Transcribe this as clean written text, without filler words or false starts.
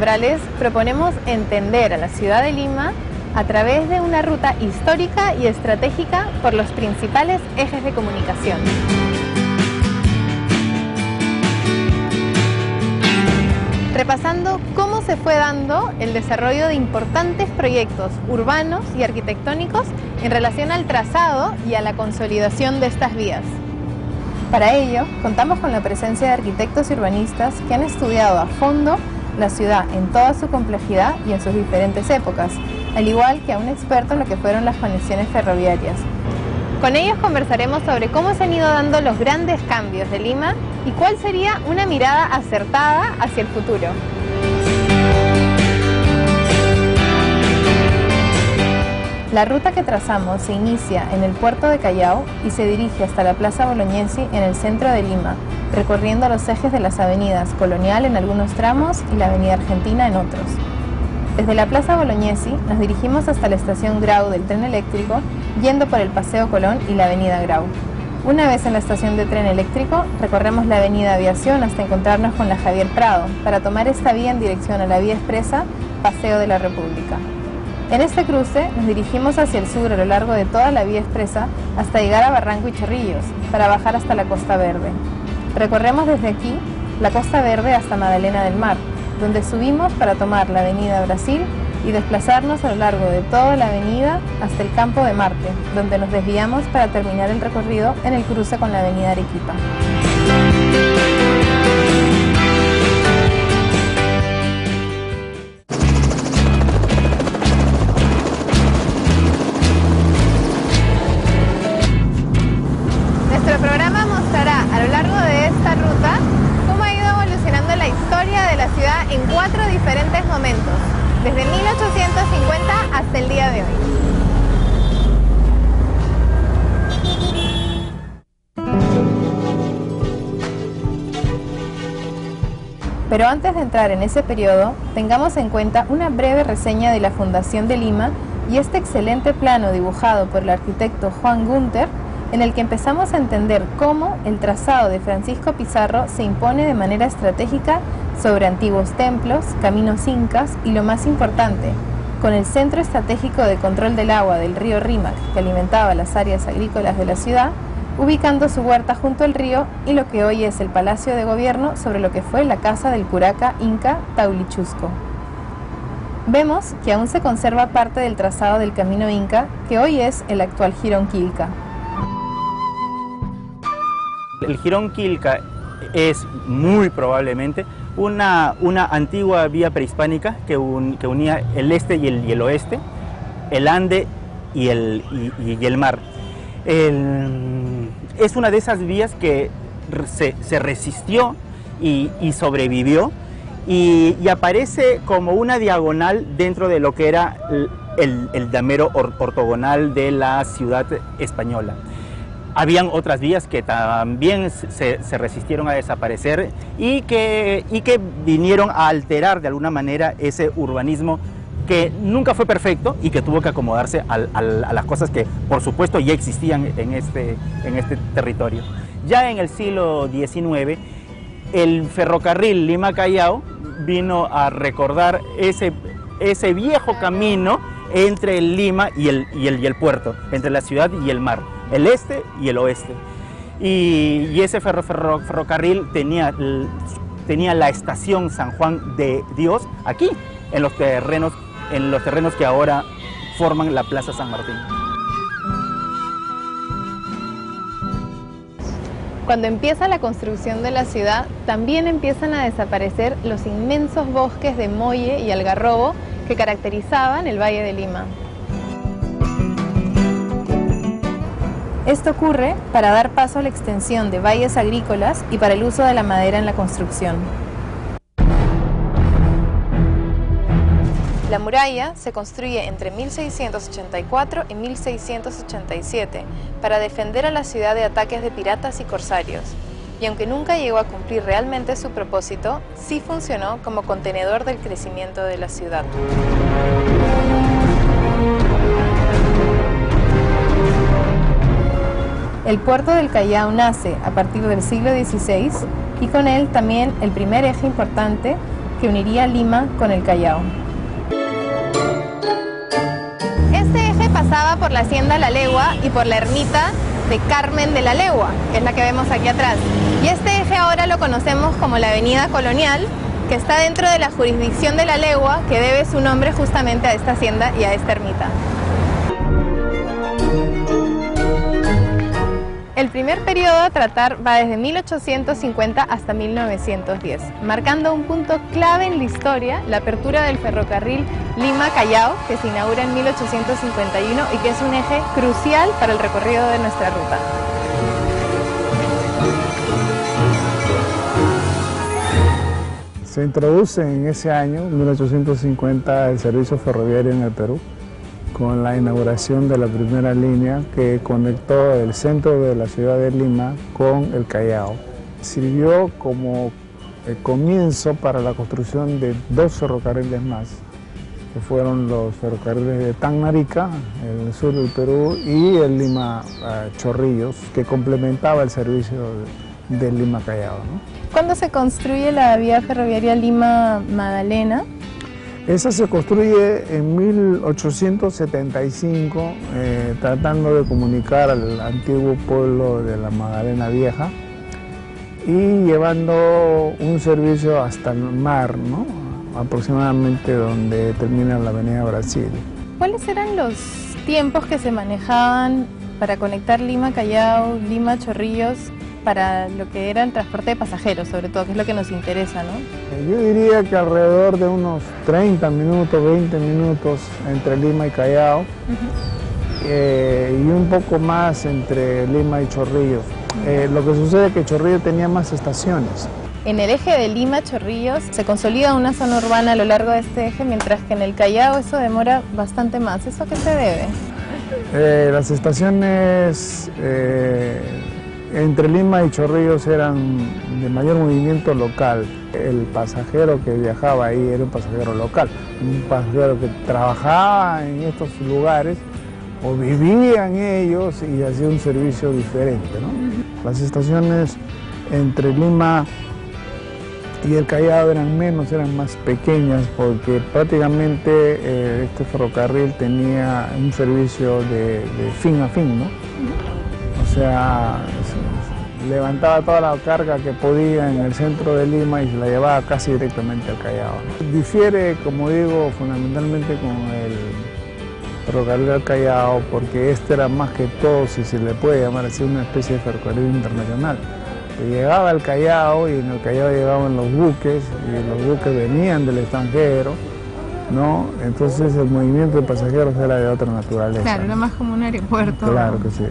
Umbrales proponemos entender a la ciudad de Lima a través de una ruta histórica y estratégica por los principales ejes de comunicación. Repasando cómo se fue dando el desarrollo de importantes proyectos urbanos y arquitectónicos en relación al trazado y a la consolidación de estas vías. Para ello, contamos con la presencia de arquitectos y urbanistas que han estudiado a fondo la ciudad en toda su complejidad y en sus diferentes épocas, al igual que a un experto en lo que fueron las conexiones ferroviarias. Con ellos conversaremos sobre cómo se han ido dando los grandes cambios de Lima y cuál sería una mirada acertada hacia el futuro. La ruta que trazamos se inicia en el puerto de Callao y se dirige hasta la Plaza Bolognesi en el centro de Lima, recorriendo los ejes de las avenidas Colonial en algunos tramos y la Avenida Argentina en otros. Desde la Plaza Bolognesi nos dirigimos hasta la estación Grau del tren eléctrico, yendo por el Paseo Colón y la Avenida Grau. Una vez en la estación de tren eléctrico, recorremos la Avenida Aviación hasta encontrarnos con la Javier Prado, para tomar esta vía en dirección a la vía expresa Paseo de la República. En este cruce nos dirigimos hacia el sur a lo largo de toda la vía expresa hasta llegar a Barranco y Chorrillos, para bajar hasta la Costa Verde. Recorremos desde aquí la Costa Verde hasta Magdalena del Mar, donde subimos para tomar la Avenida Brasil y desplazarnos a lo largo de toda la avenida hasta el Campo de Marte, donde nos desviamos para terminar el recorrido en el cruce con la Avenida Arequipa. Nuestro programa mostrará a lo largo de esta ruta cómo ha ido evolucionando la historia de la ciudad en 4 diferentes momentos, desde 1850 hasta el día de hoy. Pero antes de entrar en ese periodo, tengamos en cuenta una breve reseña de la fundación de Lima y este excelente plano dibujado por el arquitecto Juan Gunter, en el que empezamos a entender cómo el trazado de Francisco Pizarro se impone de manera estratégica sobre antiguos templos, caminos incas y, lo más importante, con el centro estratégico de control del agua del río Rímac, que alimentaba las áreas agrícolas de la ciudad, ubicando su huerta junto al río y lo que hoy es el Palacio de Gobierno sobre lo que fue la casa del curaca inca Taulichusco. Vemos que aún se conserva parte del trazado del camino inca, que hoy es el actual Jirón Quilca. El Jirón Quilca es muy probablemente una antigua vía prehispánica que unía el este y el oeste, el Ande y el mar. Es una de esas vías que se resistió y sobrevivió y aparece como una diagonal dentro de lo que era el damero ortogonal de la ciudad española. Habían otras vías que también se resistieron a desaparecer y que vinieron a alterar de alguna manera ese urbanismo que nunca fue perfecto y que tuvo que acomodarse a las cosas que por supuesto ya existían en este territorio. Ya en el siglo XIX, el ferrocarril Lima-Callao vino a recordar ese viejo camino entre el Lima y el puerto, entre la ciudad y el mar, el este y el oeste. Y ese ferrocarril tenía la estación San Juan de Dios aquí, en los terrenos que ahora forman la Plaza San Martín. Cuando empieza la construcción de la ciudad, también empiezan a desaparecer los inmensos bosques de molle y algarrobo que caracterizaban el Valle de Lima. Esto ocurre para dar paso a la extensión de valles agrícolas y para el uso de la madera en la construcción. La muralla se construye entre 1684 y 1687 para defender a la ciudad de ataques de piratas y corsarios, y aunque nunca llegó a cumplir realmente su propósito, sí funcionó como contenedor del crecimiento de la ciudad. El puerto del Callao nace a partir del siglo XVI y con él también el primer eje importante que uniría Lima con el Callao. Este eje pasaba por la hacienda La Legua y por la ermita de Carmen de la Legua, que es la que vemos aquí atrás. Y este eje ahora lo conocemos como la Avenida Colonial, que está dentro de la jurisdicción de La Legua, que debe su nombre justamente a esta hacienda y a esta ermita. El primer periodo a tratar va desde 1850 hasta 1910, marcando un punto clave en la historia, la apertura del ferrocarril Lima-Callao, que se inaugura en 1851 y que es un eje crucial para el recorrido de nuestra ruta. Se introduce en ese año, 1850, el servicio ferroviario en el Perú, con la inauguración de la primera línea que conectó el centro de la ciudad de Lima con el Callao. Sirvió como el comienzo para la construcción de 2 ferrocarriles más, que fueron los ferrocarriles de Tacna-Arica, en el sur del Perú, y el Lima-Chorrillos, que complementaba el servicio de Lima-Callao, ¿no? ¿Cuándo se construye la vía ferroviaria Lima-Magdalena? Esa se construye en 1875, tratando de comunicar al antiguo pueblo de la Magdalena Vieja y llevando un servicio hasta el mar, ¿no? Aproximadamente donde termina la Avenida Brasil. ¿Cuáles eran los tiempos que se manejaban para conectar Lima-Callao, Lima-Chorrillos, para lo que era el transporte de pasajeros, sobre todo, que es lo que nos interesa, ¿no? Yo diría que alrededor de unos 30 minutos, 20 minutos entre Lima y Callao, y un poco más entre Lima y Chorrillos. Lo que sucede es que Chorrillos tenía más estaciones. En el eje de Lima-Chorrillos se consolida una zona urbana a lo largo de este eje, mientras que en el Callao eso demora bastante más. ¿Eso a qué se debe? Las estaciones entre Lima y Chorrillos eran de mayor movimiento local. El pasajero que viajaba ahí era un pasajero local, un pasajero que trabajaba en estos lugares o vivía en ellos y hacía un servicio diferente, ¿no? Las estaciones entre Lima y el Callao eran menos, eran más pequeñas, porque prácticamente este ferrocarril tenía un servicio de fin a fin, ¿no? O sea, levantaba toda la carga que podía en el centro de Lima y se la llevaba casi directamente al Callao. Difiere, como digo, fundamentalmente con el ferrocarril del Callao, porque este era más que todo, si se le puede llamar así, una especie de ferrocarril internacional. Que llegaba al Callao y en el Callao llegaban los buques y los buques venían del extranjero, ¿no? Entonces el movimiento de pasajeros era de otra naturaleza. Claro, era más como un aeropuerto. Claro que sí.